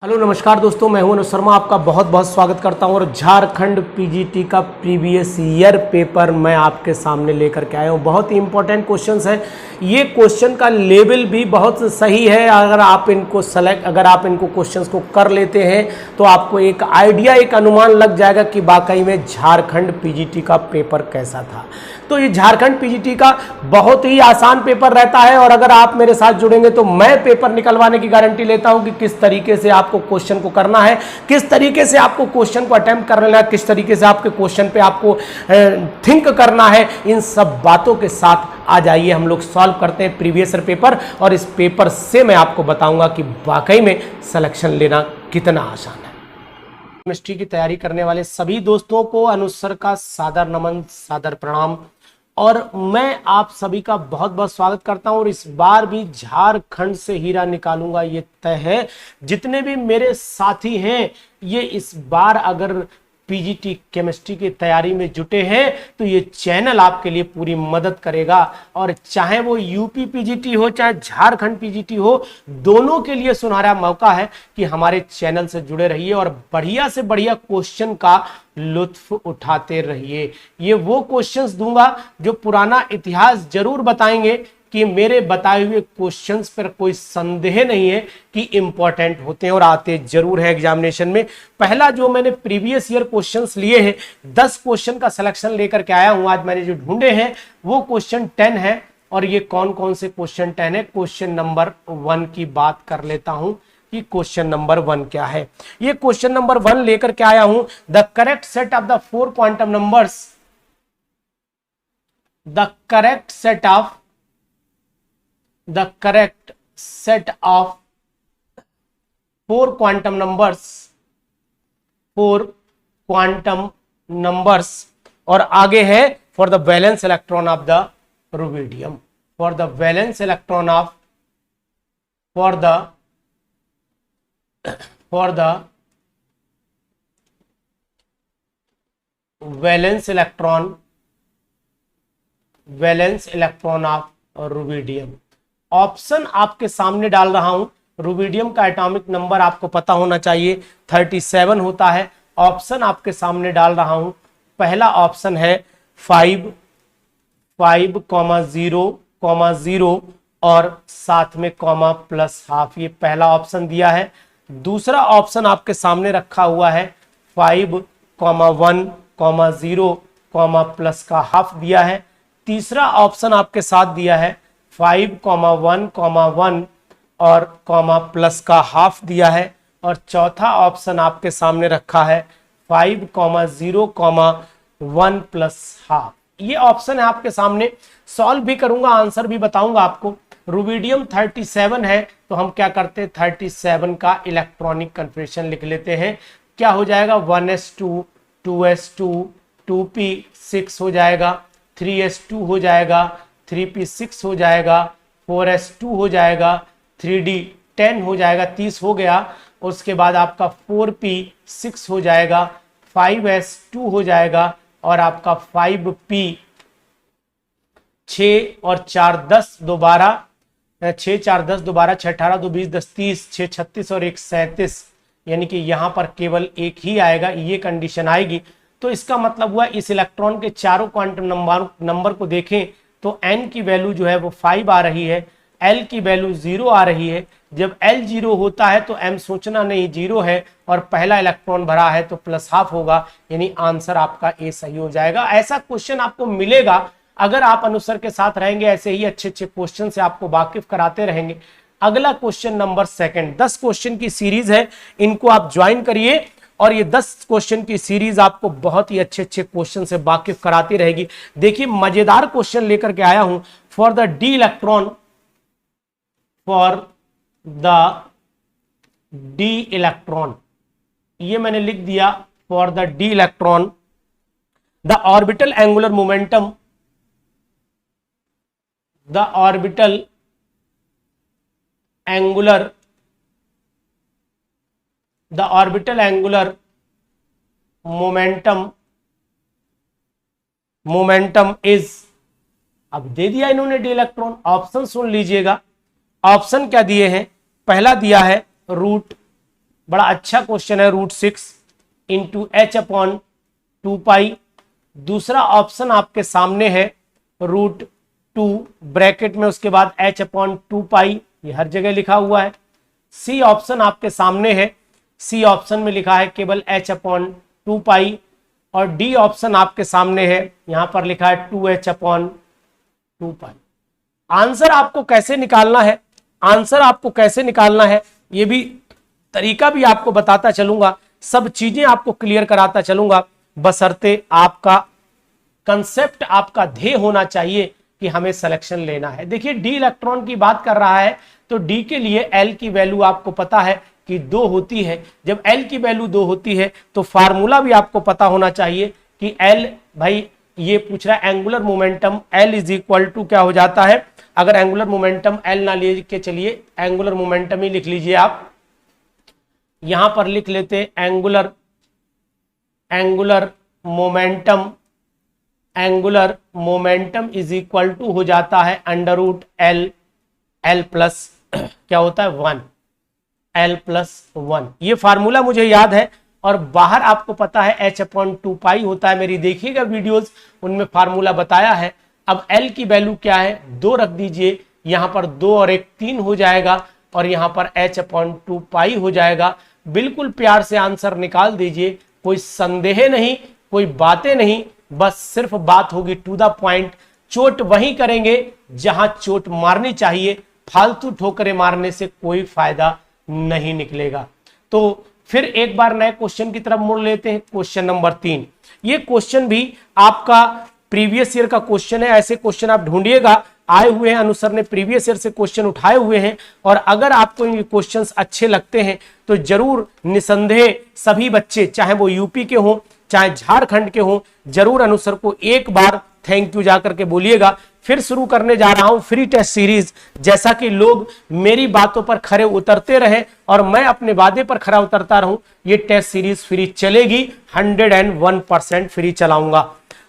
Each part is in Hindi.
हेलो नमस्कार दोस्तों, मैं हूं अनुज शर्मा। आपका बहुत बहुत स्वागत करता हूं और झारखंड पीजीटी का प्रीवियस ईयर पेपर मैं आपके सामने लेकर के आया हूं। बहुत ही इंपॉर्टेंट क्वेश्चंस है। ये क्वेश्चन का लेवल भी बहुत सही है। अगर आप इनको क्वेश्चंस को कर लेते हैं तो आपको एक आइडिया, एक अनुमान लग जाएगा कि वाकई में झारखंड पीजीटी का पेपर कैसा था। तो ये झारखंड पीजीटी का बहुत ही आसान पेपर रहता है और अगर आप मेरे साथ जुड़ेंगे तो मैं पेपर निकलवाने की गारंटी लेता हूं कि किस तरीके से आपको क्वेश्चन को करना है, किस तरीके से आपको क्वेश्चन को अटेम्प्ट करना है, किस तरीके से आपके क्वेश्चन पे आपको थिंक करना है। इन सब बातों के साथ आ जाइए, हम लोग सॉल्व करते हैं प्रीवियस ईयर पेपर और इस पेपर से मैं आपको बताऊंगा कि वाकई में सिलेक्शन लेना कितना आसान है। केमिस्ट्री की तैयारी करने वाले सभी दोस्तों को अनुज सर का सादर नमन, सादर प्रणाम और मैं आप सभी का बहुत बहुत स्वागत करता हूं। और इस बार भी झारखंड से हीरा निकालूंगा, ये तय है। जितने भी मेरे साथी हैं ये इस बार अगर पीजीटी केमिस्ट्री की तैयारी में जुटे हैं तो ये चैनल आपके लिए पूरी मदद करेगा। और चाहे वो यूपी पीजीटी हो चाहे झारखंड पीजीटी हो, दोनों के लिए सुनहरा मौका है कि हमारे चैनल से जुड़े रहिए और बढ़िया से बढ़िया क्वेश्चन का लुत्फ उठाते रहिए। ये वो क्वेश्चंस दूंगा जो पुराना इतिहास जरूर बताएंगे कि मेरे बताए हुए क्वेश्चंस पर कोई संदेह नहीं है कि इंपॉर्टेंट होते हैं और आते जरूर है एग्जामिनेशन में। पहला जो मैंने प्रीवियस ईयर क्वेश्चंस लिए हैं, 10 क्वेश्चन का सिलेक्शन लेकर के आया हूं। आज मैंने जो ढूंढे हैं वो क्वेश्चन 10 है। और ये कौन कौन से क्वेश्चन 10 है, क्वेश्चन नंबर 1 की बात कर लेता हूं कि क्वेश्चन नंबर 1 क्या है। ये क्वेश्चन नंबर 1 लेकर के आया हूं। The correct set of the 4 quantum numbers, the correct set of the correct set of 4 quantum numbers और आगे है for the valence electron of the rubidium, for the valence electron of for the valence electron of rubidium। Option आपके सामने डाल रहा हूं। रुबिडियम का एटॉमिक नंबर आपको पता होना चाहिए, 37 होता है। ऑप्शन आपके सामने डाल रहा हूं। पहला ऑप्शन है 5,0,0 और साथ में कॉमा प्लस हाफ, ये पहला ऑप्शन दिया है। दूसरा ऑप्शन आपके सामने रखा हुआ है 5,1,0 प्लस का हाफ दिया है। तीसरा ऑप्शन आपके साथ दिया है 5,1,1 और कॉमा प्लस का हाफ दिया है। और चौथा ऑप्शन आपके सामने रखा है 5,0,1 प्लस हाफ। ये ऑप्शन है आपके सामने। सॉल्व भी करूंगा, आंसर भी बताऊंगा आपको। रुबिडियम 37 है तो हम क्या करते हैं, 37 का इलेक्ट्रॉनिक कन्फिग्रेशन लिख लेते हैं। क्या हो जाएगा, 1s2 2s2 2p6 हो जाएगा, 3s2 हो जाएगा, 3p6 हो जाएगा, 4s2 हो जाएगा, 3d10 हो जाएगा, 30 हो गया। उसके बाद आपका 4p6 हो जाएगा, 5s2 हो जाएगा और आपका 5p 6 और 4 10 दोबारा 6 4 10 दोबारा 6 18 2 20 10 30 6 36 और 1 37, यानी कि यहां पर केवल एक ही आएगा, ये कंडीशन आएगी। तो इसका मतलब हुआ इस इलेक्ट्रॉन के चारों क्वांटम नंबर को देखें तो n की वैल्यू जो है वो 5 आ रही है, l की वैल्यू 0 आ रही है। जब l 0 होता है तो m सोचना नहीं 0 है और पहला इलेक्ट्रॉन भरा है तो प्लस हाफ होगा, यानी आंसर आपका ए सही हो जाएगा। ऐसा क्वेश्चन आपको मिलेगा अगर आप अनुसर के साथ रहेंगे। ऐसे ही अच्छे अच्छे क्वेश्चन से आपको वाकिफ कराते रहेंगे। अगला क्वेश्चन नंबर 2, 10 क्वेश्चन की सीरीज है, इनको आप ज्वाइन करिए और ये 10 क्वेश्चन की सीरीज आपको बहुत ही अच्छे अच्छे क्वेश्चन से वाकिफ कराती रहेगी। देखिए मजेदार क्वेश्चन लेकर के आया हूं। फॉर द डी इलेक्ट्रॉन, ये मैंने लिख दिया for the D electron, the orbital angular momentum, the orbital angular momentum is, अब दे दिया इन्होंने डी इलेक्ट्रॉन। ऑप्शन सुन लीजिएगा, ऑप्शन क्या दिए हैं। पहला दिया है रूट बड़ा अच्छा क्वेश्चन है, √6 इंटू एच अपॉन 2 दूसरा ऑप्शन आपके सामने है √2 ब्रैकेट में उसके बाद h अपॉन 2 ये हर जगह लिखा हुआ है। सी ऑप्शन आपके सामने है, सी ऑप्शन में लिखा है केवल h अपॉन 2 और डी ऑप्शन आपके सामने है, यहां पर लिखा है 2h अपॉन 2 आंसर आपको कैसे निकालना है, आंसर आपको कैसे निकालना है ये भी तरीका भी आपको बताता चलूंगा, सब चीजें आपको क्लियर कराता चलूंगा, बशर्ते आपका कंसेप्ट, आपका ध्येय होना चाहिए कि हमें सिलेक्शन लेना है। देखिए डी इलेक्ट्रॉन की बात कर रहा है तो डी के लिए एल की वैल्यू आपको पता है कि 2 होती है। जब एल की वैल्यू 2 होती है तो फार्मूला भी आपको पता होना चाहिए कि एल, भाई ये पूछ रहा है angular momentum, L is equal to क्या हो जाता है, अगर एंगुलर मोमेंटम एल ना ले के चलिए एंगुलर मोमेंटम ही लिख लीजिए आप, यहां पर लिख लेते angular momentum is equal to हो जाता है √L, L प्लस क्या होता है 1, L प्लस 1, ये फार्मूला मुझे याद है। और बाहर आपको पता है h अपॉन 2 होता है, मेरी देखिएगा वीडियोस उनमें फार्मूला बताया है। अब L की वैल्यू क्या है 2 रख दीजिए, यहां पर 2 और 1 3 हो जाएगा और यहां पर h अपॉन 2 हो जाएगा। बिल्कुल प्यार से आंसर निकाल दीजिए, कोई संदेह नहीं, कोई बातें नहीं, बस सिर्फ बात होगी टू द पॉइंट। चोट वहीं करेंगे जहां चोट मारनी चाहिए, फालतू ठोकरें मारने से कोई फायदा नहीं निकलेगा। तो फिर एक बार नए क्वेश्चन की तरफ मुड़ लेते हैं, क्वेश्चन नंबर 3। ये क्वेश्चन भी आपका प्रीवियस ईयर का क्वेश्चन है, ऐसे क्वेश्चन आप ढूंढिएगा, आए हुए हैं, अनुसर ने प्रीवियस ईयर से क्वेश्चन उठाए हुए हैं। और अगर आपको ये क्वेश्चंस अच्छे लगते हैं तो जरूर निसंदेह सभी बच्चे, चाहे वो यूपी के हों चाहे झारखंड के हों, जरूर अनुसर को एक बार थैंक यू जाकर के बोलिएगा। फिर शुरू करने जा रहा हूं फ्री टेस्ट सीरीज, जैसा कि लोग मेरी बातों पर खरे उतरते रहे और मैं अपने वादे पर खरा उतरता रहूं, ये टेस्ट सीरीज फ्री चलेगी, 101% फ्री चलाऊंगा।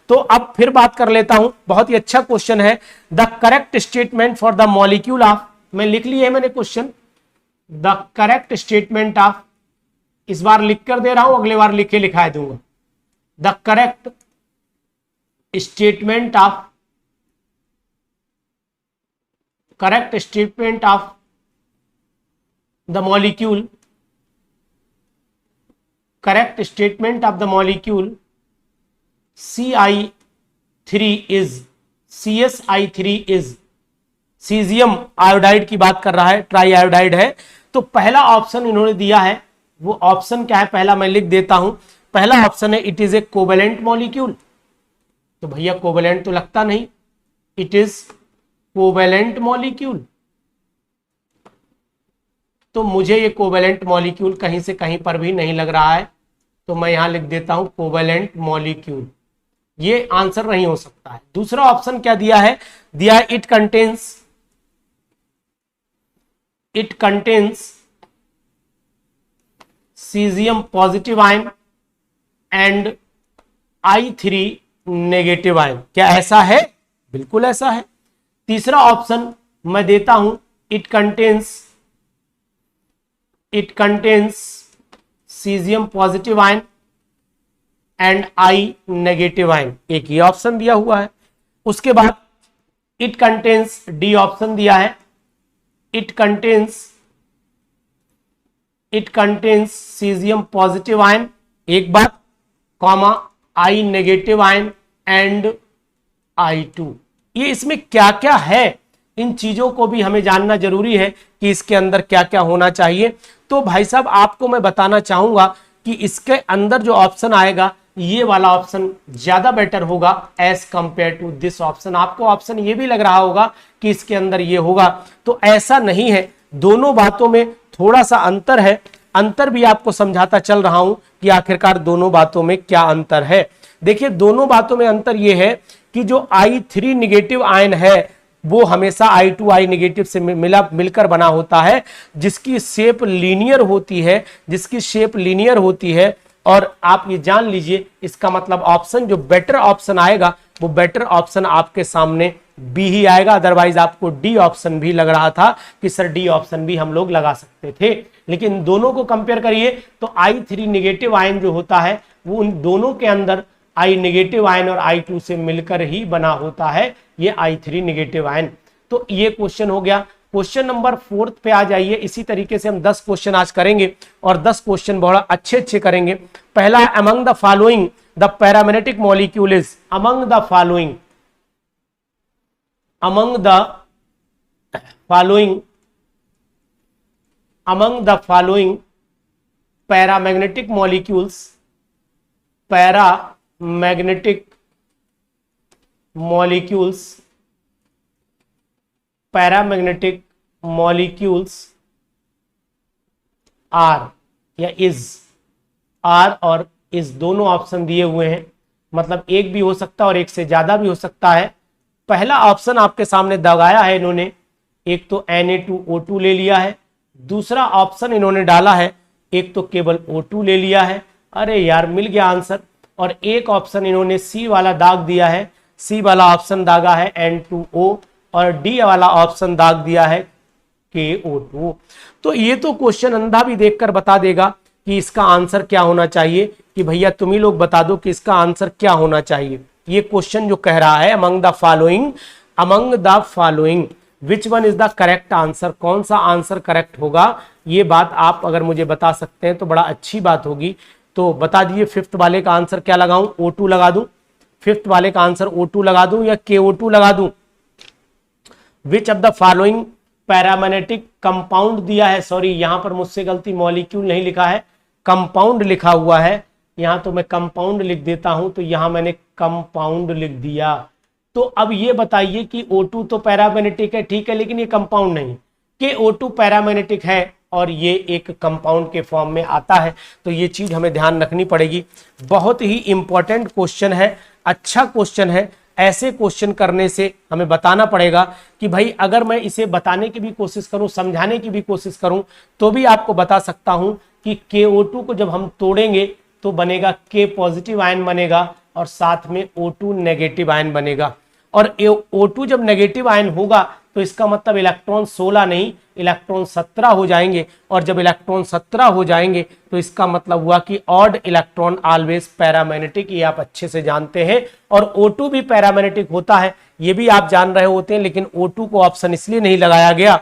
तो अब फिर बात कर लेता हूं, बहुत ही अच्छा क्वेश्चन है, the correct statement for the molecule of, मैं लिख लिया है मैंने question, the correct statement of, इस बार लिख कर दे रहा हूं, अगले बार लिख के लिखा दूंगा, the correct statement of, correct statement of the molecule, correct statement of the molecule CI3 is, CSI3 is, caesium iodide की बात कर रहा है, ट्राई आयोडाइड है। तो पहला ऑप्शन इन्होंने दिया है, वो ऑप्शन क्या है पहला मैं लिख देता हूं, पहला ऑप्शन है it is a covalent molecule. तो भैया कोवेलेंट तो लगता नहीं, इट इज कोवेलेंट मॉलिक्यूल, तो मुझे ये कोवेलेंट मॉलिक्यूल कहीं से कहीं पर भी नहीं लग रहा है, तो मैं यहां लिख देता हूं कोवेलेंट मॉलिक्यूल, ये आंसर नहीं हो सकता है। दूसरा ऑप्शन क्या दिया है, दिया it contains caesium positive ion and I3 negative ion, क्या ऐसा है? बिल्कुल ऐसा है। तीसरा ऑप्शन मैं देता हूं, it contains caesium positive ion and I negative ion, एक ही ऑप्शन दिया हुआ है। उसके बाद इट कंटेन्स, डी ऑप्शन दिया है, it contains caesium positive ion एक बात, comma I negative ion and I2। ये इसमें क्या क्या है, इन चीजों को भी हमें जानना जरूरी है कि इसके अंदर क्या क्या होना चाहिए। तो भाई साहब आपको मैं बताना चाहूंगा कि इसके अंदर जो ऑप्शन आएगा ये वाला ऑप्शन ज्यादा बेटर होगा as compared to this option. आपको ऑप्शन ये भी लग रहा होगा कि इसके अंदर ये होगा, तो ऐसा नहीं है, दोनों बातों में थोड़ा सा अंतर है। अंतर भी आपको समझाता चल रहा हूं कि आखिरकार दोनों बातों में क्या अंतर है। देखिए दोनों बातों में अंतर यह है कि जो I3 निगेटिव आयन है वो हमेशा I2 I नेगेटिव से मिलकर बना होता है, जिसकी शेप लीनियर होती है, और आप ये जान लीजिए इसका मतलब ऑप्शन जो बेटर ऑप्शन आएगा वो बेटर ऑप्शन आपके सामने बी ही आएगा, अदरवाइज आपको डी ऑप्शन भी लग रहा था कि सर डी ऑप्शन भी हम लोग लगा सकते थे, लेकिन दोनों को कंपेयर करिए तो I3 नेगेटिव आयन जो होता है वो उन दोनों के अंदर I नेगेटिव आयन और I2 से मिलकर ही बना होता है ये I3 नेगेटिव आयन। तो ये क्वेश्चन हो गया। क्वेश्चन नंबर 4 पे आ जाइए। इसी तरीके से हम 10 क्वेश्चन आज करेंगे और 10 क्वेश्चन बहुत अच्छे करेंगे। पहला, among the following the paramagnetic molecule is, among the following paramagnetic molecules are या इज, आर और इज दोनों ऑप्शन दिए हुए हैं, मतलब एक भी हो सकता है और एक से ज्यादा भी हो सकता है। पहला ऑप्शन आपके सामने दगाया है इन्होंने, एक तो Na2O2 ले लिया है, दूसरा ऑप्शन इन्होंने डाला है एक तो केवल O2 ले लिया है। अरे यार मिल गया आंसर। और एक ऑप्शन इन्होंने सी वाला दाग दिया है, सी वाला ऑप्शन दागा है N2O और डी वाला ऑप्शन दाग दिया है KO2। तो ये तो क्वेश्चन अंधा भी देखकर बता देगा कि इसका आंसर क्या होना चाहिए, कि भैया तुम ही लोग बता दो कि इसका आंसर क्या होना चाहिए। ये क्वेश्चन जो कह रहा है among the following which one is the correct answer, कौन सा आंसर करेक्ट होगा, ये बात आप अगर मुझे बता सकते हैं तो बड़ा अच्छी बात होगी। तो बता दीजिए फिफ्थ वाले का आंसर क्या लगाऊं, O2 लगा दूं, फिफ्थ वाले का आंसर O2 लगा दूं या KO2 लगा दूं। Which of the following paramagnetic compound दिया है, सॉरी यहां पर मुझसे गलती, मॉलिक्यूल नहीं लिखा है, कंपाउंड लिखा हुआ है। यहां तो मैं कंपाउंड लिख देता हूं, तो यहां मैंने कंपाउंड लिख दिया। तो अब ये बताइए कि O2 तो पैरामैग्नेटिक है, ठीक है, लेकिन ये कंपाउंड नहीं, KO2 पैरामैग्नेटिक है और ये एक कंपाउंड के फॉर्म में आता है। तो ये चीज हमें ध्यान रखनी पड़ेगी। बहुत ही इंपॉर्टेंट क्वेश्चन है, अच्छा क्वेश्चन है। ऐसे क्वेश्चन करने से हमें बताना पड़ेगा कि भाई अगर मैं इसे बताने की भी कोशिश करूं, समझाने की भी कोशिश करूं, तो भी आपको बता सकता हूं कि KO2 को जब हम तोड़ेंगे तो बनेगा K पॉजिटिव आयन बनेगा और साथ में O2 नेगेटिव आयन बनेगा। और O2 जब नेगेटिव आयन होगा तो इसका मतलब इलेक्ट्रॉन 16 नहीं, इलेक्ट्रॉन 17 हो जाएंगे। और जब इलेक्ट्रॉन 17 हो जाएंगे तो इसका मतलब हुआ कि ऑड इलेक्ट्रॉन ऑलवेज पैरामैग्नेटिक, ये आप अच्छे से जानते हैं। और O2 भी पैरामैग्नेटिक होता है, ये भी आप जान रहे होते हैं, लेकिन O2 को ऑप्शन इसलिए नहीं लगाया गया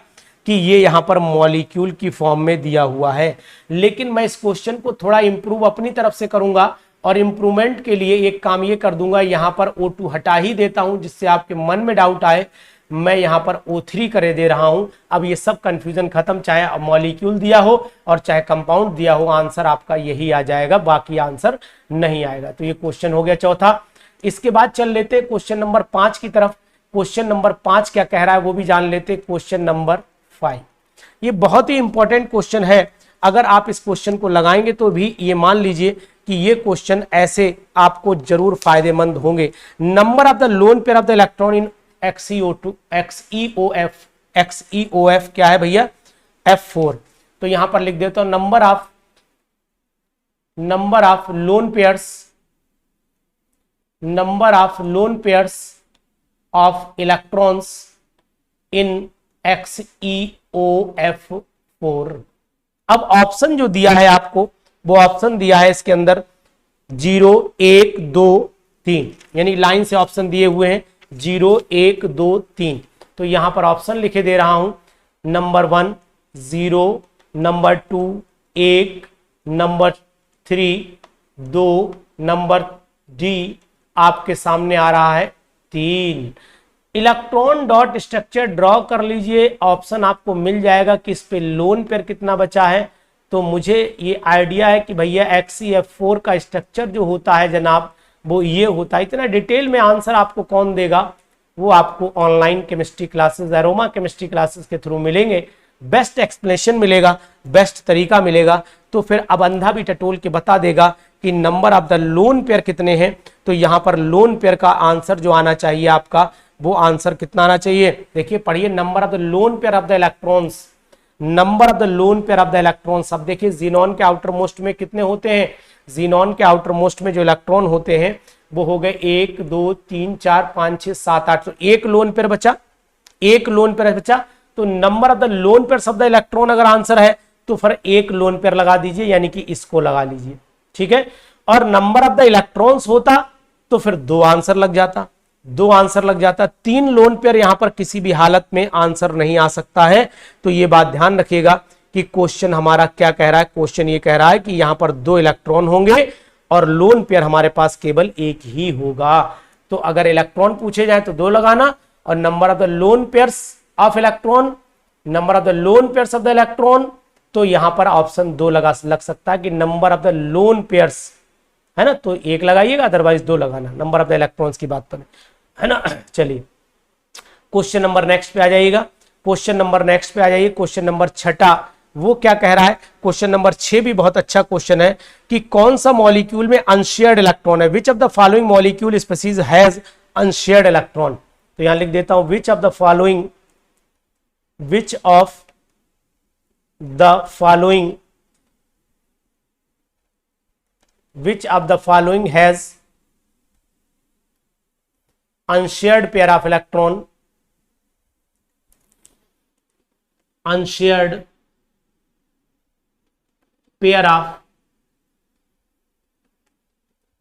कि ये यहाँ पर मॉलिक्यूल की फॉर्म में दिया हुआ है। लेकिन मैं इस क्वेश्चन को थोड़ा इंप्रूव अपनी तरफ से करूंगा और इंप्रूवमेंट के लिए एक काम ये कर दूंगा, यहाँ पर O2 हटा ही देता हूं जिससे आपके मन में डाउट आए। मैं यहाँ पर O3 करे दे रहा हूं। अब ये सब कंफ्यूजन खत्म, चाहे मॉलिक्यूल दिया हो और चाहे कंपाउंड दिया हो, आंसर आपका यही आ जाएगा, बाकी आंसर नहीं आएगा। तो ये क्वेश्चन हो गया चौथा। इसके बाद चल लेते क्वेश्चन नंबर 5 की तरफ। क्वेश्चन नंबर 5 क्या कह रहा है वो भी जान लेते। क्वेश्चन नंबर 5 ये बहुत ही इंपॉर्टेंट क्वेश्चन है। अगर आप इस क्वेश्चन को लगाएंगे तो भी ये मान लीजिए कि ये क्वेश्चन ऐसे आपको जरूर फायदेमंद होंगे। Number of the lone pair of the electron in XeOF क्या है भैया, F4। तो यहां पर लिख देता हूं number of lone pairs of electrons in XeOF4। अब ऑप्शन जो दिया है आपको, वो ऑप्शन दिया है इसके अंदर 0 1 2 3, यानी लाइन से ऑप्शन दिए हुए हैं 0 1 2 3। तो यहां पर ऑप्शन लिखे दे रहा हूं, number 1 0, number 2 1, number 3 2, number D आपके सामने आ रहा है 3। इलेक्ट्रॉन डॉट स्ट्रक्चर ड्रॉ कर लीजिए, ऑप्शन आपको मिल जाएगा कि इस पे लोन पेयर कितना बचा है। तो मुझे ये आइडिया है कि भैया XeF4 का स्ट्रक्चर जो होता है जनाब वो ये होता है। इतना डिटेल में आंसर आपको कौन देगा, वो आपको online chemistry classes, aroma chemistry classes के थ्रू मिलेंगे। बेस्ट एक्सप्लेनेशन मिलेगा, बेस्ट तरीका मिलेगा। तो फिर अब अंधा भी टटोल के बता देगा कि number of the lone pair कितने हैं। तो यहाँ पर लोन पेयर का आंसर जो आना चाहिए आपका, वो आंसर कितना आना चाहिए, देखिए पढ़िए, number of the lone pair of the electrons, number of the lone pair of the electrons. अब देखिए जीनॉन के आउटर मोस्ट में कितने होते हैं, जीनॉन के आउटर मोस्ट में जो इलेक्ट्रॉन होते हैं वो हो गए 1 2 3 4 5 6 7 8, तो एक लोन पेयर बचा, एक लोन पेयर बचा। तो number of the lone pair of the electron अगर आंसर है तो फिर एक लोन पेयर लगा दीजिए, यानी कि इसको लगा लीजिए, ठीक है। और नंबर ऑफ द इलेक्ट्रॉन्स होता तो फिर दो आंसर लग जाता, दो आंसर लग जाता। तीन लोन पेयर यहां पर किसी भी हालत में आंसर नहीं आ सकता है। तो ये बात ध्यान रखिएगा कि क्वेश्चन हमारा क्या कह रहा है, क्वेश्चन ये कह रहा है कि यहां पर दो इलेक्ट्रॉन होंगे और लोन पेयर हमारे पास केवल एक ही होगा। तो अगर इलेक्ट्रॉन पूछे जाए तो दो लगाना, और number of the lone pairs of electron, number of the lone pairs of the electron, तो यहां पर ऑप्शन दो लग सकता है कि number of the lone pairs, है ना, तो एक लगाइएगा, अदरवाइज दो लगाना, नंबर ऑफ द इलेक्ट्रॉन्स की बात पर, है ना। चलिए क्वेश्चन नंबर नेक्स्ट पे आ जाइएगा, क्वेश्चन नंबर नेक्स्ट पे आ जाइए, क्वेश्चन नंबर छठा। वो क्या कह रहा है, क्वेश्चन नंबर 6 भी बहुत अच्छा क्वेश्चन है कि कौन सा मॉलिक्यूल में अनशेयर्ड इलेक्ट्रॉन है, which of the following molecule species has unshared electron. तो यहां लिख देता हूं which of the following, which of the following, which of the following has unshared pair of electron, unshared pair of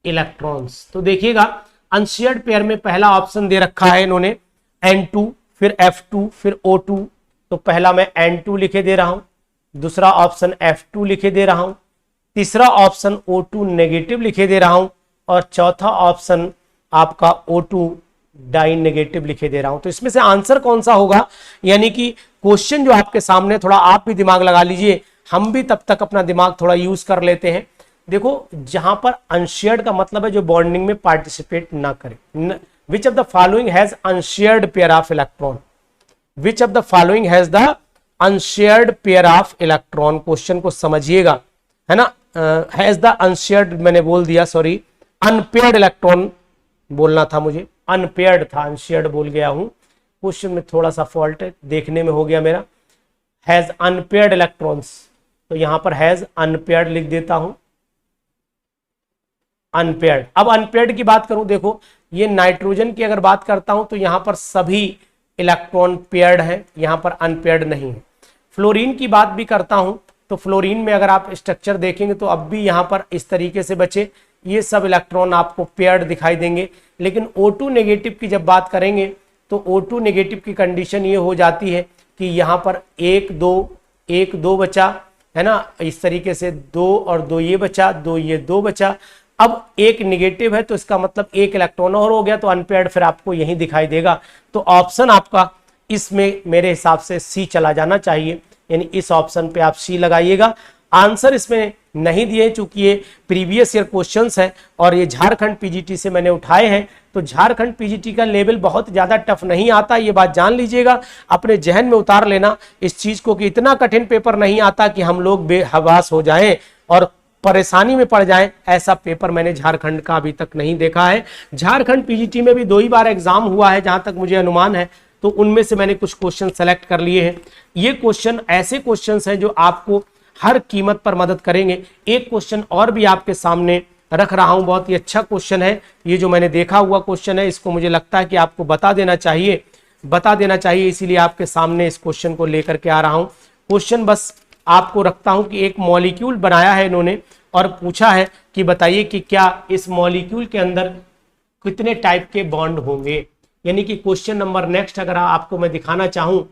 electrons। तो देखिएगा अनशेयर्ड पेयर में पहला ऑप्शन दे रखा है इन्होंने N2, फिर F2, फिर O2। तो पहला मैं N2 लिखे दे रहा हूं, दूसरा ऑप्शन F2 लिखे दे रहा हूं, तीसरा ऑप्शन O2 नेगेटिव लिखे दे रहा हूं, और चौथा ऑप्शन आपका O2 डाई नेगेटिव लिखे दे रहा हूं। तो इसमें से आंसर कौन सा होगा, यानी कि क्वेश्चन जो आपके सामने, थोड़ा आप भी दिमाग लगा लीजिए, हम भी तब तक अपना दिमाग थोड़ा यूज कर लेते हैं। देखो जहां पर अनशेयर्ड का मतलब है जो बॉन्डिंग में पार्टिसिपेट ना करे। Which of the following has unshared pair of electron, which of the following has the unshared pair of electron. Question को समझिएगा, है ना। हैज द अनशेयर्ड मैंने बोल दिया, सॉरी, अनपेयर्ड इलेक्ट्रॉन बोलना था मुझे, अनपेयर्ड था, अनशेयर्ड बोल गया हूं। क्वेश्चन में थोड़ा सा फॉल्ट है, देखने में हो गया मेरा। हैज अनपेयर्ड इलेक्ट्रॉन्स, तो यहां पर हैज अनपेयर्ड लिख देता हूं, अनपेयर्ड। अब अनपेयर्ड की बात करूं, देखो ये नाइट्रोजन की अगर बात करता हूं तो यहां पर सभी इलेक्ट्रॉन पेयर्ड है, यहां पर अनपेयर्ड नहीं है। फ्लोरीन की बात भी करता हूं तो फ्लोरीन में अगर आप स्ट्रक्चर देखेंगे तो अब भी यहां पर इस तरीके से बचे, ये सब इलेक्ट्रॉन आपको पेयर्ड दिखाई देंगे। लेकिन O2 नेगेटिव की जब बात करेंगे तो O2 नेगेटिव की कंडीशन ये हो जाती है कि यहां पर 1 2 बचा, है ना, इस तरीके से 2 और 2 ये बचा, 2 ये 2 बचा। अब एक नेगेटिव है तो इसका मतलब एक इलेक्ट्रॉन और हो गया, तो अनपेयर्ड फिर आपको यही दिखाई देगा। तो ऑप्शन आपका इसमें मेरे हिसाब से सी चला जाना चाहिए, यानी इस ऑप्शन पे आप सी लगाइएगा। आंसर इसमें नहीं दिए चूंकि ये प्रीवियस ईयर क्वेश्चंस है और ये झारखंड पीजीटी से मैंने उठाए हैं, तो झारखंड पीजीटी का लेवल बहुत ज्यादा टफ नहीं आता, ये बात जान लीजिएगा, अपने जहन में उतार लेना इस चीज को कि इतना कठिन पेपर नहीं आता कि हम लोग बेहवास हो जाएं और परेशानी में पड़ जाएं। ऐसा पेपर मैंने झारखंड का अभी तक नहीं देखा है। झारखंड पीजीटी में भी 2 ही बार एग्जाम हुआ है जहां तक मुझे अनुमान है, तो उनमें से मैंने कुछ क्वेश्चन सेलेक्ट कर लिए हैं। ये क्वेश्चन ऐसे क्वेश्चंस हैं जो आपको हर कीमत पर मदद करेंगे। एक क्वेश्चन और भी आपके सामने रख रहा हूं, बहुत ही अच्छा क्वेश्चन है, ये जो मैंने देखा हुआ क्वेश्चन है, इसको मुझे लगता है कि आपको बता देना चाहिए, इसीलिए आपके सामने इस क्वेश्चन को लेकर के आ रहा हूं। क्वेश्चन बस आपको रखता हूं कि एक मॉलिक्यूल बनाया है इन्होंने और पूछा है कि बताइए कि क्या इस मॉलिक्यूल के अंदर कितने टाइप के बॉन्ड होंगे। यानी कि क्वेश्चन नंबर नेक्स्ट अगर आपको मैं दिखाना चाहूं,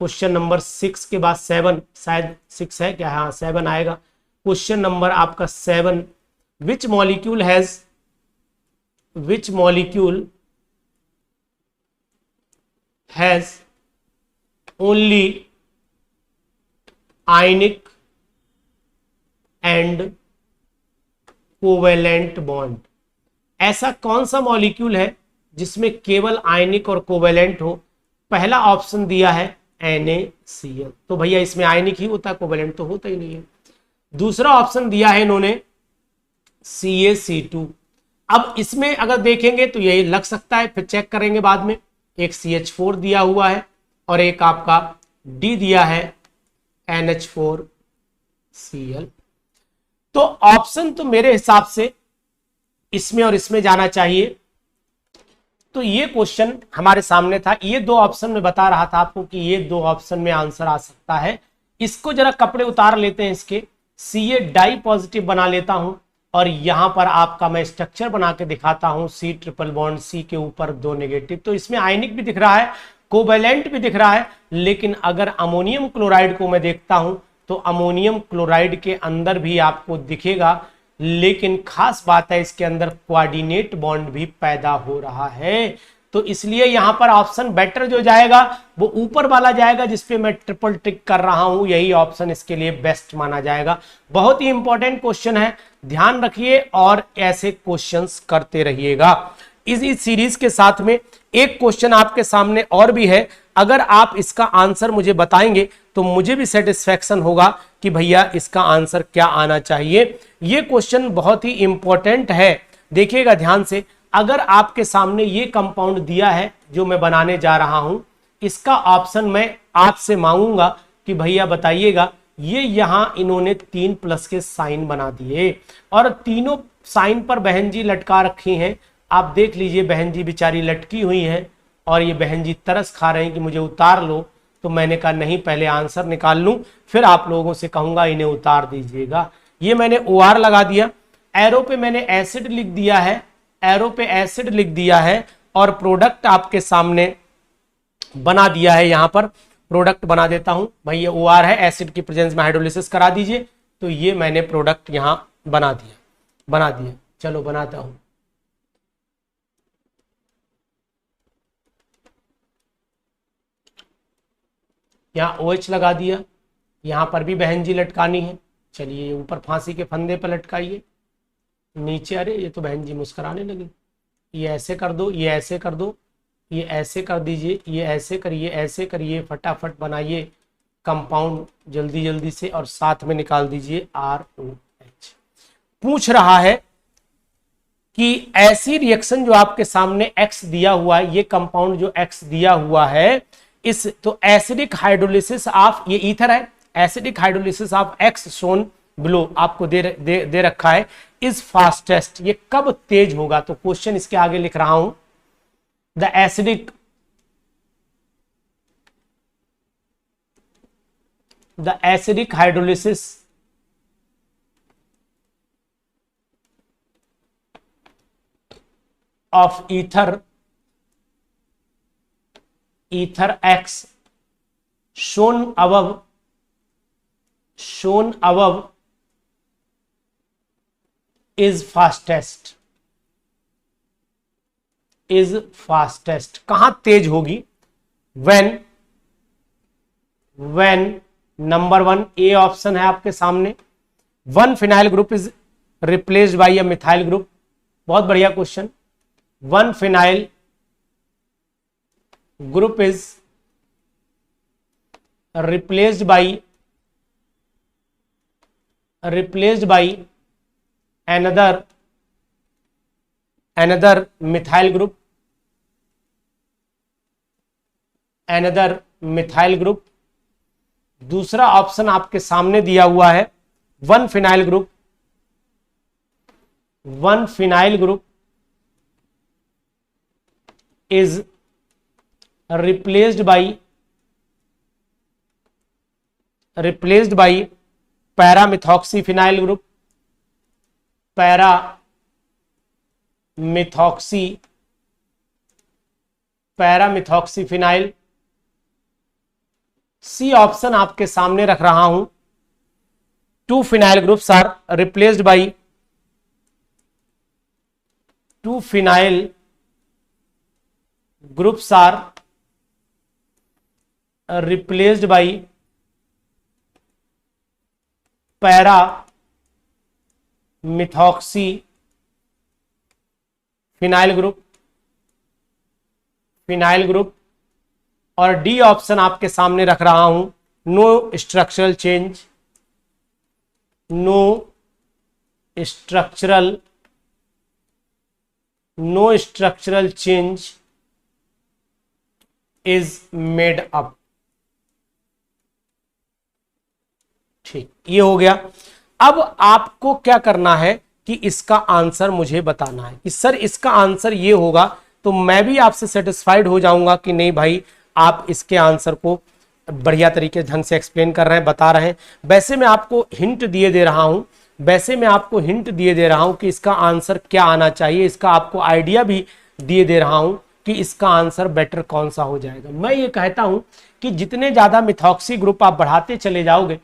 क्वेश्चन नंबर 6 के बाद 7, शायद 6 है क्या, हाँ 7 आएगा। क्वेश्चन नंबर आपका 7, which molecule has only ionic and covalent bond. ऐसा कौन सा मॉलिक्यूल है जिसमें केवल आयनिक और कोवेलेंट हो। पहला ऑप्शन दिया है NaCl, तो भैया इसमें आयनिक ही होता है, कोवेलेंट तो होता ही नहीं है। दूसरा ऑप्शन दिया है इन्होंने CaC2। अब इसमें अगर देखेंगे तो यही लग सकता है, फिर चेक करेंगे बाद में। एक CH4 दिया हुआ है और एक आपका D दिया है NH4Cl। तो ऑप्शन तो मेरे हिसाब से इसमें और इसमें जाना चाहिए। तो ये क्वेश्चन हमारे सामने था, ये दो ऑप्शन में बता रहा था आपको कि ये दो ऑप्शन में आंसर आ सकता है। इसको जरा कपड़े उतार लेते हैं इसके, सी डाई पॉजिटिव बना लेता हूं और यहां पर आपका मैं स्ट्रक्चर बना के दिखाता हूं, सी ट्रिपल बॉन्ड, सी के ऊपर 2 नेगेटिव। तो इसमें आयनिक भी दिख रहा है, कोवैलेंट भी दिख रहा है, लेकिन अगर अमोनियम क्लोराइड को मैं देखता हूं तो अमोनियम क्लोराइड के अंदर भी आपको दिखेगा, लेकिन खास बात है इसके अंदर कोऑर्डिनेट बॉन्ड भी पैदा हो रहा है। तो इसलिए यहां पर ऑप्शन बेटर जो जाएगा वो ऊपर वाला जाएगा जिसपे मैं ट्रिपल टिक कर रहा हूं, यही ऑप्शन इसके लिए बेस्ट माना जाएगा। बहुत ही इंपॉर्टेंट क्वेश्चन है, ध्यान रखिए और ऐसे क्वेश्चंस करते रहिएगा। इस सीरीज के साथ में एक क्वेश्चन आपके सामने और भी है, अगर आप इसका आंसर मुझे बताएंगे तो मुझे भी सेटिस्फैक्शन होगा कि भैया इसका आंसर क्या आना चाहिए। ये क्वेश्चन बहुत ही इंपॉर्टेंट है, देखिएगा ध्यान से। अगर आपके सामने ये कंपाउंड दिया है जो मैं बनाने जा रहा हूं, इसका ऑप्शन मैं आपसे मांगूंगा कि भैया बताइएगा। ये यहां इन्होंने 3+ के साइन बना दिए और तीनों साइन पर बहन जी लटका रखी हैं। आप देख लीजिए, बहन जी बेचारी लटकी हुई है और ये बहन जी तरस खा रहे हैं कि मुझे उतार लो। तो मैंने कहा नहीं, पहले आंसर निकाल लूं, फिर आप लोगों से कहूंगा इन्हें उतार दीजिएगा। ये मैंने OR लगा दिया, एरो पे मैंने एसिड लिख दिया है, एरो पे एसिड लिख दिया है और प्रोडक्ट आपके सामने बना दिया है। यहां पर प्रोडक्ट बना देता हूं भाई, ये OR है, एसिड की प्रेजेंस में हाइड्रोलिसिस करा दीजिए। तो ये मैंने प्रोडक्ट यहां बना दिया। चलो बनाता हूं। यहाँ OH लगा दिया, यहां पर भी बहन जी लटकानी है। चलिए ऊपर फांसी के फंदे पर लटकाइए, नीचे, अरे ये तो बहन जी मुस्कुराने लगी। ये ऐसे कर दो, ये ऐसे कर दो, ये ऐसे कर दीजिए, ये ऐसे करिए, ऐसे करिए, फटाफट बनाइए कंपाउंड जल्दी जल्दी से और साथ में निकाल दीजिए ROH। पूछ रहा है कि ऐसी रिएक्शन जो आपके सामने X दिया हुआ है, ये कंपाउंड जो X दिया हुआ है, इस तो एसिडिक हाइड्रोलिसिस ऑफ, ये ईथर है, acidic hydrolysis of X shown below आपको दे रखा है, इज फास्टेस्ट। ये कब तेज होगा? तो क्वेश्चन इसके आगे लिख रहा हूं, the acidic hydrolysis of ether X shown above is fastest कहां तेज होगी? when नंबर 1 ए ऑप्शन है आपके सामने, 1 phenyl group is replaced by a methyl group. बहुत बढ़िया question. 1 phenyl group is replaced by another methyl group। दूसरा ऑप्शन आपके सामने दिया हुआ है, 1 phenyl group is replaced by paramethoxyphenyl group. Paramethoxyphenyl. C option आपके सामने रख रहा हूं, 2 phenyl groups are replaced by 2 phenyl groups are replaced by paramethoxyphenyl group. और डी ऑप्शन आपके सामने रख रहा हूं, no structural change is made up. ठीक, ये हो गया। अब आपको क्या करना है कि इसका आंसर मुझे बताना है कि सर इसका आंसर ये होगा, तो मैं भी आपसे सेटिस्फाइड हो जाऊंगा कि नहीं भाई आप इसके आंसर को बढ़िया तरीके ढंग से एक्सप्लेन कर रहे हैं, बता रहे हैं। वैसे मैं आपको हिंट दिए दे रहा हूं, कि इसका आंसर क्या आना चाहिए, इसका आपको आइडिया भी दिए दे रहा हूं कि इसका आंसर बेटर कौन सा हो जाएगा। मैं ये कहता हूं कि जितने ज्यादा मिथॉक्सी ग्रुप आप बढ़ाते चले जाओगे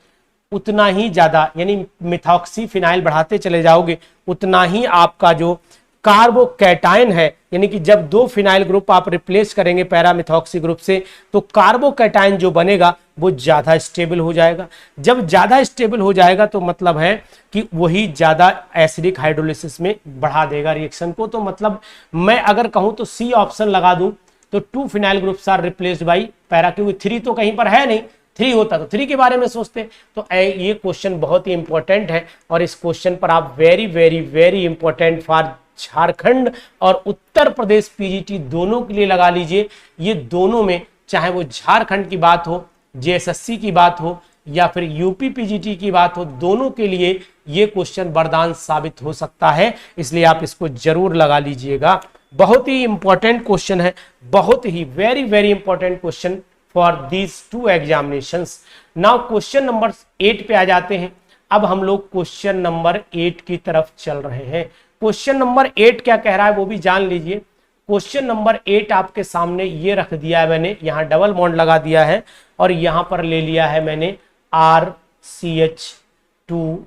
उतना ही ज्यादा, यानी मिथॉक्सी फिनाइल बढ़ाते चले जाओगे उतना ही आपका जो कार्बोकैटायन है, यानी कि जब दो फिनाइल ग्रुप आप रिप्लेस करेंगे पैरामिथॉक्सी ग्रुप से, तो कार्बोकैटायन जो बनेगा वो ज्यादा स्टेबल हो जाएगा। जब ज्यादा स्टेबल हो जाएगा तो मतलब है कि वही ज्यादा एसिडिक हाइड्रोलिसिस में बढ़ा देगा रिएक्शन को। तो मतलब मैं अगर कहूं तो सी ऑप्शन लगा दूं तो 2 phenyl groups are replaced by para, क्योंकि 3 तो कहीं पर है नहीं, 3 होता तो 3 के बारे में सोचते। तो ये क्वेश्चन बहुत ही इंपॉर्टेंट है और इस क्वेश्चन पर आप very very very important for Jharkhand और उत्तर प्रदेश पीजीटी दोनों के लिए लगा लीजिए। ये दोनों में चाहे वो झारखंड की बात हो, जेएसएससी की बात हो या फिर यूपी पीजीटी की बात हो, दोनों के लिए ये क्वेश्चन वरदान साबित हो सकता है, इसलिए आप इसको जरूर लगा लीजिएगा। बहुत ही इंपॉर्टेंट क्वेश्चन है, बहुत ही very very important question for these 2 examinations. Now question number 8 पे आ जाते हैं। अब हम लोग क्वेश्चन नंबर 8 की तरफ चल रहे हैं। क्वेश्चन नंबर 8 क्या कह रहा है वो भी जान लीजिए। क्वेश्चन नंबर 8 आपके सामने ये रख दिया है मैंने, यहां डबल बॉन्ड लगा दिया है और यहां पर ले लिया है मैंने RCH2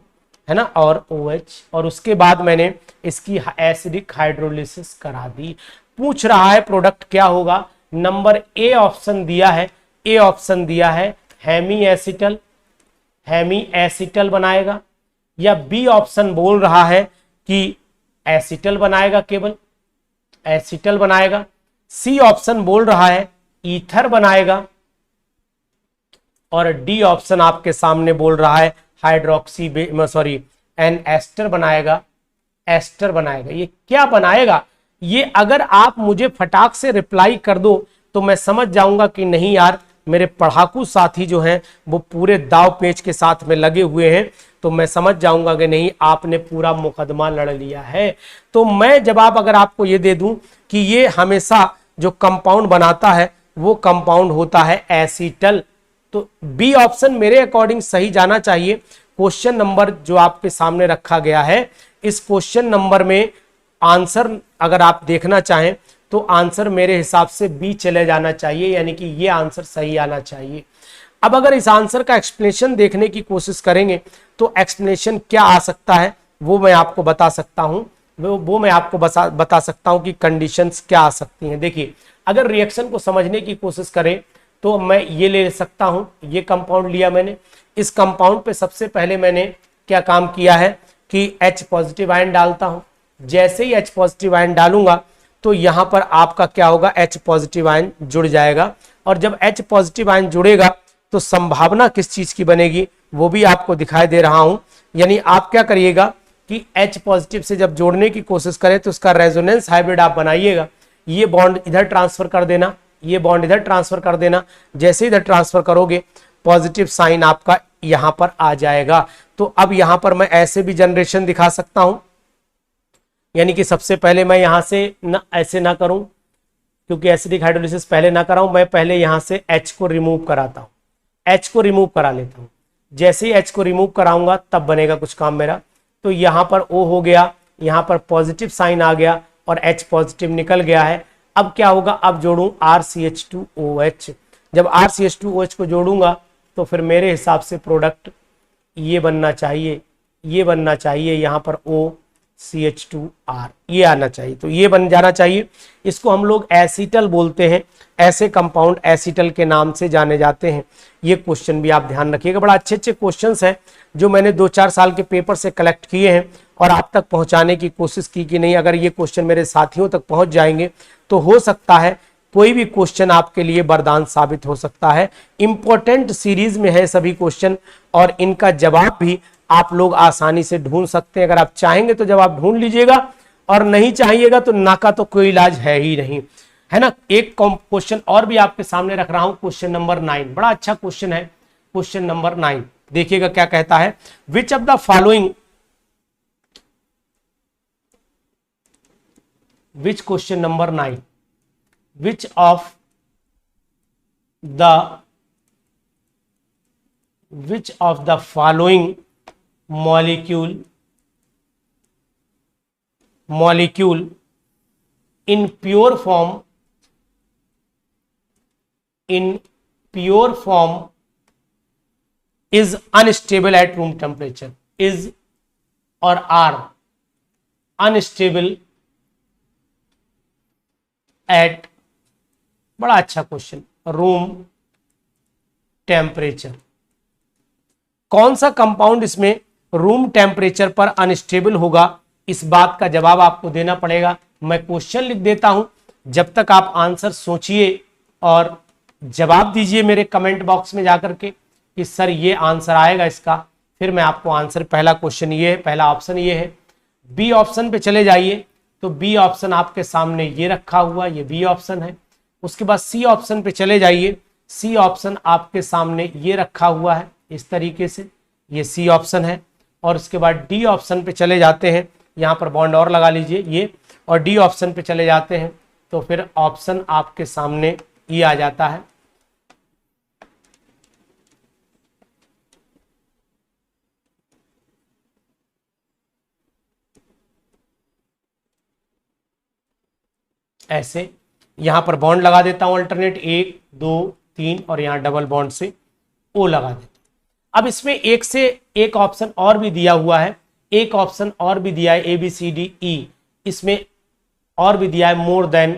है ना और OH, और उसके बाद मैंने इसकी एसिडिक हाइड्रोलिसिस करा दी। पूछ रहा है प्रोडक्ट क्या होगा। नंबर ए ऑप्शन दिया है, हेमी एसिटल बनाएगा, या बी ऑप्शन बोल रहा है कि एसिटल बनाएगा, केवल एसिटल बनाएगा। सी ऑप्शन बोल रहा है ईथर बनाएगा, और डी ऑप्शन आपके सामने बोल रहा है एन एस्टर बनाएगा, ये क्या बनाएगा? ये अगर आप मुझे फटाक से रिप्लाई कर दो तो मैं समझ जाऊंगा कि नहीं यार मेरे पढ़ाकू साथी जो हैं वो पूरे दाव पेच के साथ में लगे हुए हैं, तो मैं समझ जाऊंगा कि नहीं आपने पूरा मुकदमा लड़ लिया है। तो मैं जवाब अगर आपको ये दे दूं कि ये हमेशा जो कंपाउंड बनाता है वो कंपाउंड होता है एसिटल, तो बी ऑप्शन मेरे अकॉर्डिंग सही जाना चाहिए। क्वेश्चन नंबर जो आपके सामने रखा गया है, इस क्वेश्चन नंबर में आंसर अगर आप देखना चाहें तो आंसर मेरे हिसाब से बी चले जाना चाहिए, यानी कि ये आंसर सही आना चाहिए। अब अगर इस आंसर का एक्सप्लेनेशन देखने की कोशिश करेंगे तो एक्सप्लेनेशन क्या आ सकता है वो मैं आपको बता सकता हूं, वो मैं आपको बता सकता हूं कि कंडीशंस क्या आ सकती हैं। देखिए अगर रिएक्शन को समझने की कोशिश करें तो मैं ये ले सकता हूं, ये कंपाउंड लिया मैंने, इस कंपाउंड पे सबसे पहले मैंने क्या काम किया है कि H पॉजिटिव आयन डालता हूं। जैसे ही H पॉजिटिव आयन डालूंगा तो यहां पर आपका क्या होगा, H पॉजिटिव आयन जुड़ जाएगा, और जब H पॉजिटिव आयन जुड़ेगा तो संभावना किस चीज की बनेगी वो भी आपको दिखाई दे रहा हूं। यानी आप क्या करिएगा कि H पॉजिटिव से जब जोड़ने की कोशिश करें तो उसका रेजोनेंस हाइब्रिड आप बनाइएगा, ये बॉन्ड इधर ट्रांसफर कर देना, ये बॉन्ड इधर ट्रांसफर कर देना। जैसे इधर ट्रांसफर करोगे पॉजिटिव साइन आपका यहां पर आ जाएगा। तो अब यहां पर मैं ऐसे भी जनरेशन दिखा सकता हूं, यानी कि सबसे पहले मैं यहां से ऐसे ना करूं क्योंकि एसिडिक हाइड्रोलिसिस पहले ना कराऊं, मैं पहले यहां से H को रिमूव कराता हूं, H को रिमूव करा लेता हूं। जैसे ही H को रिमूव कराऊंगा तब बनेगा कुछ काम मेरा। तो यहां पर O हो गया, यहां पर पॉजिटिव साइन आ गया और H पॉजिटिव निकल गया है। अब क्या होगा, अब जोड़ूं RCH2OH। जब RCH2OH को जोड़ूंगा तो फिर मेरे हिसाब से प्रोडक्ट ये बनना चाहिए, ये बनना चाहिए, यहां पर OCH2R ये आना चाहिए, तो ये बन जाना चाहिए। इसको हम लोग एसिटल बोलते हैं, ऐसे कंपाउंड एसिटल के नाम से जाने जाते हैं। ये क्वेश्चन भी आप ध्यान रखिएगा, बड़ा अच्छे अच्छे क्वेश्चंस हैं जो मैंने 2-4 साल के पेपर से कलेक्ट किए हैं और आप तक पहुंचाने की कोशिश की कि नहीं अगर ये क्वेश्चन मेरे साथियों तक पहुंच जाएंगे तो हो सकता है कोई भी क्वेश्चन आपके लिए वरदान साबित हो सकता है। इंपॉर्टेंट सीरीज में है सभी क्वेश्चन और इनका जवाब भी आप लोग आसानी से ढूंढ सकते हैं। अगर आप चाहेंगे तो जवाब ढूंढ लीजिएगा और नहीं चाहिएगा तो ना का तो कोई इलाज है ही नहीं, है ना। एक क्वेश्चन और भी आपके सामने रख रहा हूं, क्वेश्चन नंबर 9, बड़ा अच्छा क्वेश्चन है। क्वेश्चन नंबर 9 देखिएगा क्या कहता है, which of the following which question number 9, which of the following molecule in pure form is unstable at room temperature, is or are unstable at, बड़ा अच्छा क्वेश्चन, रूम टेम्परेचर। कौन सा कंपाउंड इसमें रूम टेम्परेचर पर अनस्टेबल होगा, इस बात का जवाब आपको देना पड़ेगा। मैं क्वेश्चन लिख देता हूं, जब तक आप आंसर सोचिए और जवाब दीजिए मेरे कमेंट बॉक्स में जाकर के कि सर ये आंसर आएगा इसका, फिर मैं आपको आंसर, पहला क्वेश्चन ये है, पहला ऑप्शन ये है। बी ऑप्शन पे चले जाइए तो बी ऑप्शन आपके सामने ये रखा हुआ, ये बी ऑप्शन है। उसके बाद सी ऑप्शन पे चले जाइए, सी ऑप्शन आपके सामने ये रखा हुआ है इस तरीके से, ये सी ऑप्शन है। और उसके बाद डी ऑप्शन पे चले जाते हैं, यहाँ पर बॉन्ड और लगा लीजिए ये, और डी ऑप्शन पे चले जाते हैं तो फिर ऑप्शन आपके सामने ये आ जाता है। ऐसे यहां पर बॉन्ड लगा देता हूं अल्टरनेट, 1 2 3 और यहां डबल बॉन्ड से ओ लगा देता हूं। अब इसमें एक से एक ऑप्शन और भी दिया हुआ है, एक ऑप्शन और भी दिया है A B C D E, इसमें और भी दिया है मोर देन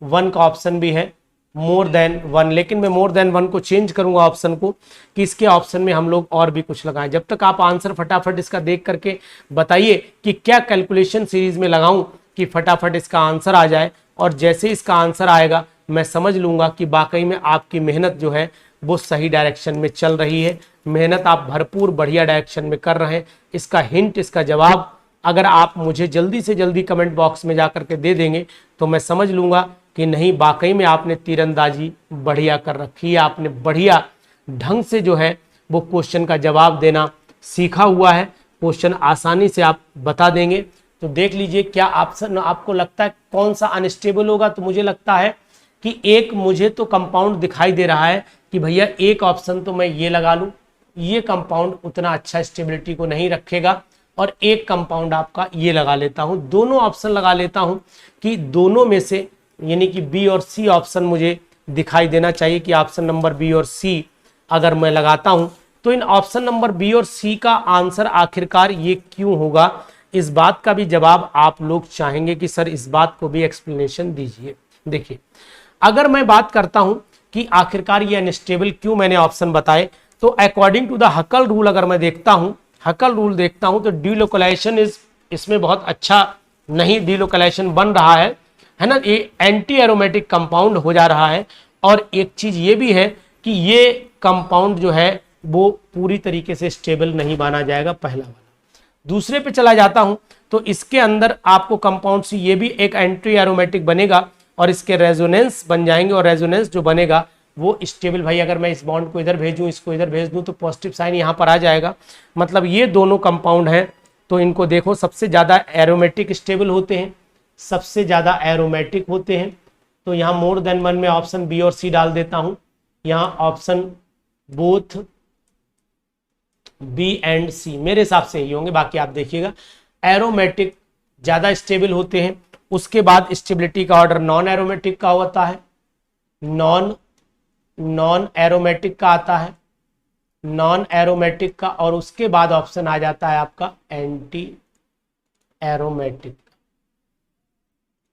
1 का ऑप्शन भी है, मोर देन 1, लेकिन मैं मोर देन 1 को चेंज करूंगा ऑप्शन को कि इसके ऑप्शन में हम लोग और भी कुछ लगाएं। जब तक आप आंसर फटाफट इसका देख करके बताइए कि क्या कैलकुलेशन सीरीज में लगाऊं कि फटाफट इसका आंसर आ जाए, और जैसे इसका आंसर आएगा मैं समझ लूंगा कि वाकई में आपकी मेहनत जो है वो सही डायरेक्शन में चल रही है, मेहनत आप भरपूर बढ़िया डायरेक्शन में कर रहे हैं। इसका हिंट, इसका जवाब अगर आप मुझे जल्दी से जल्दी कमेंट बॉक्स में जाकर के दे देंगे तो मैं समझ लूंगा कि नहीं, वाकई में आपने तीरंदाजी बढ़िया कर रखी है, आपने बढ़िया ढंग से जो है वो क्वेश्चन का जवाब देना सीखा हुआ है, क्वेश्चन आसानी से आप बता देंगे। तो देख लीजिए क्या ऑप्शन आपको लगता है कौन सा अनस्टेबल होगा। तो मुझे लगता है कि एक, मुझे तो कंपाउंड दिखाई दे रहा है कि भैया एक ऑप्शन तो मैं ये लगा लूं, ये कंपाउंड उतना अच्छा स्टेबिलिटी को नहीं रखेगा, और एक कंपाउंड आपका ये लगा लेता हूं, दोनों ऑप्शन लगा लेता हूं कि दोनों में से, यानी कि बी और सी ऑप्शन मुझे दिखाई देना चाहिए कि ऑप्शन नंबर बी और सी अगर मैं लगाता हूं तो इन ऑप्शन नंबर बी और सी का आंसर आखिरकार ये क्यों होगा, इस बात का भी जवाब आप लोग चाहेंगे कि सर इस बात को भी एक्सप्लेनेशन दीजिए। देखिए अगर मैं बात करता हूं कि आखिरकार ये अनस्टेबल क्यों मैंने ऑप्शन बताए, तो according to the Huckel rule अगर मैं देखता हूं, हकल रूल देखता हूं तो डीलोकलाइजेशन इज, इसमें बहुत अच्छा नहीं डीलोकलाइजेशन बन रहा है ना, ये एंटी एरोमेटिक कंपाउंड हो जा रहा है। और एक चीज ये भी है कि ये कंपाउंड जो है वो पूरी तरीके से स्टेबल नहीं माना जाएगा, पहला वाला। दूसरे पे चला जाता हूं तो इसके अंदर आपको कंपाउंड सी ये भी एक एंटी एरोमेटिक बनेगा और इसके रेजोनेंस बन जाएंगे, और रेजोनेंस जो बनेगा वो स्टेबल, भाई अगर मैं इस बॉन्ड को इधर भेजूं, इसको इधर भेज दूं तो पॉजिटिव साइन यहां पर आ जाएगा। मतलब ये दोनों कंपाउंड हैं तो इनको देखो सबसे ज्यादा एरोमेटिक स्टेबल होते हैं, सबसे ज्यादा एरोमेटिक होते हैं। तो यहां मोर देन 1 में ऑप्शन बी और सी डाल देता हूं, यहां ऑप्शन बोथ बी एंड सी मेरे हिसाब से ही होंगे, बाकी आप देखिएगा। एरोमेटिक ज्यादा स्टेबल होते हैं, उसके बाद स्टेबिलिटी का ऑर्डर नॉन एरोमेटिक का होता है, नॉन एरोमेटिक का आता है, नॉन एरोमेटिक का, और उसके बाद ऑप्शन आ जाता है आपका एंटी एरोमेटिक।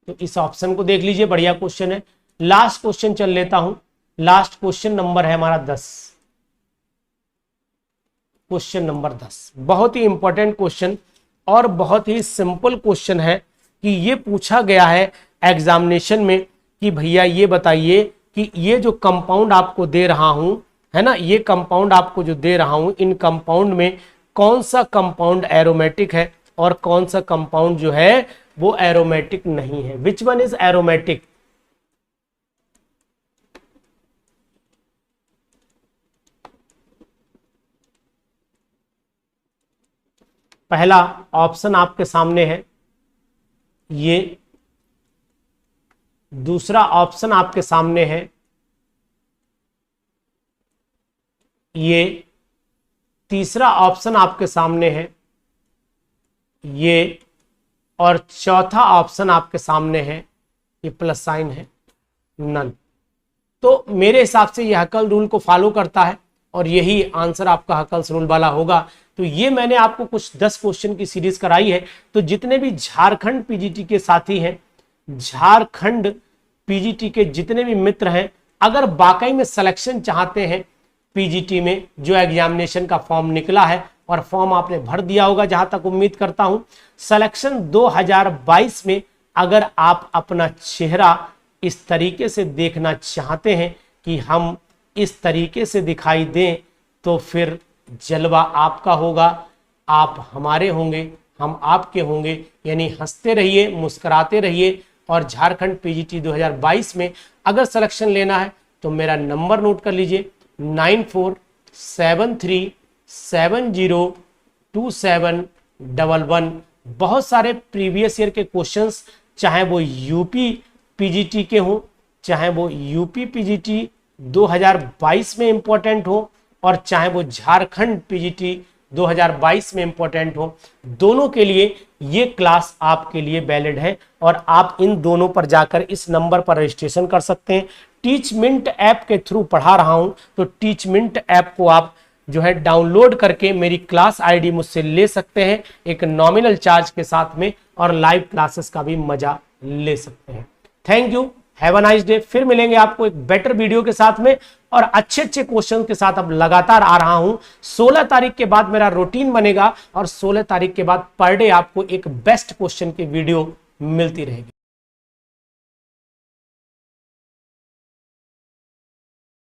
तो इस ऑप्शन को देख लीजिए, बढ़िया क्वेश्चन है। लास्ट क्वेश्चन चल लेता हूं, लास्ट क्वेश्चन नंबर है हमारा 10, क्वेश्चन नंबर 10 बहुत ही इंपॉर्टेंट क्वेश्चन और बहुत ही सिंपल क्वेश्चन है कि ये पूछा गया है एग्जामिनेशन में कि भैया ये बताइए कि ये जो कंपाउंड आपको दे रहा हूं, है ना, ये कंपाउंड आपको जो दे रहा हूं, इन कंपाउंड में कौन सा कंपाउंड एरोमेटिक है और कौन सा कंपाउंड जो है वो एरोमेटिक नहीं है, विच वन इज एरोमेटिक। पहला ऑप्शन आपके सामने है ये दूसरा ऑप्शन आपके सामने है ये, तीसरा ऑप्शन आपके सामने है ये, और चौथा ऑप्शन आपके सामने है ये प्लस साइन है नन। तो मेरे हिसाब से यह हकल रूल को फॉलो करता है और यही आंसर आपका हकल्स रूल वाला होगा। तो ये मैंने आपको कुछ 10 क्वेश्चन की सीरीज कराई है। तो जितने भी झारखंड पीजीटी के साथी हैं, झारखंड पीजीटी के जितने भी मित्र हैं, अगर वाकई में सिलेक्शन चाहते हैं पीजीटी में, जो एग्जामिनेशन का फॉर्म निकला है और फॉर्म आपने भर दिया होगा जहां तक उम्मीद करता हूं, सिलेक्शन 2022 में अगर आप अपना चेहरा इस तरीके से देखना चाहते हैं कि हम इस तरीके से दिखाई दें, तो फिर जलवा आपका होगा, आप हमारे होंगे, हम आपके होंगे। यानी हंसते रहिए, मुस्कुराते रहिए। और झारखंड पीजीटी 2022 में अगर सिलेक्शन लेना है तो मेरा नंबर नोट कर लीजिए 9473702711। बहुत सारे प्रीवियस ईयर के क्वेश्चंस, चाहे वो यूपी पीजीटी के हों, चाहे वो यूपी पीजीटी 2022 में इंपॉर्टेंट हो, और चाहे वो झारखंड पीजीटी 2022 में इंपॉर्टेंट हो, दोनों के लिए ये क्लास आपके लिए वैलिड है। और आप इन दोनों पर जाकर इस नंबर पर रजिस्ट्रेशन कर सकते हैं। टीचमिंट ऐप के थ्रू पढ़ा रहा हूं, तो टीचमिंट ऐप को आप जो है डाउनलोड करके मेरी क्लास आईडी मुझसे ले सकते हैं एक नॉमिनल चार्ज के साथ में, और लाइव क्लासेस का भी मजा ले सकते हैं। Thank you, have a nice day. फिर मिलेंगे आपको एक बेटर वीडियो के साथ में और अच्छे अच्छे क्वेश्चन के साथ। अब लगातार आ रहा हूं, 16 तारीख के बाद मेरा रूटीन बनेगा और 16 तारीख के बाद पर डे आपको एक बेस्ट क्वेश्चन की वीडियो मिलती रहेगी।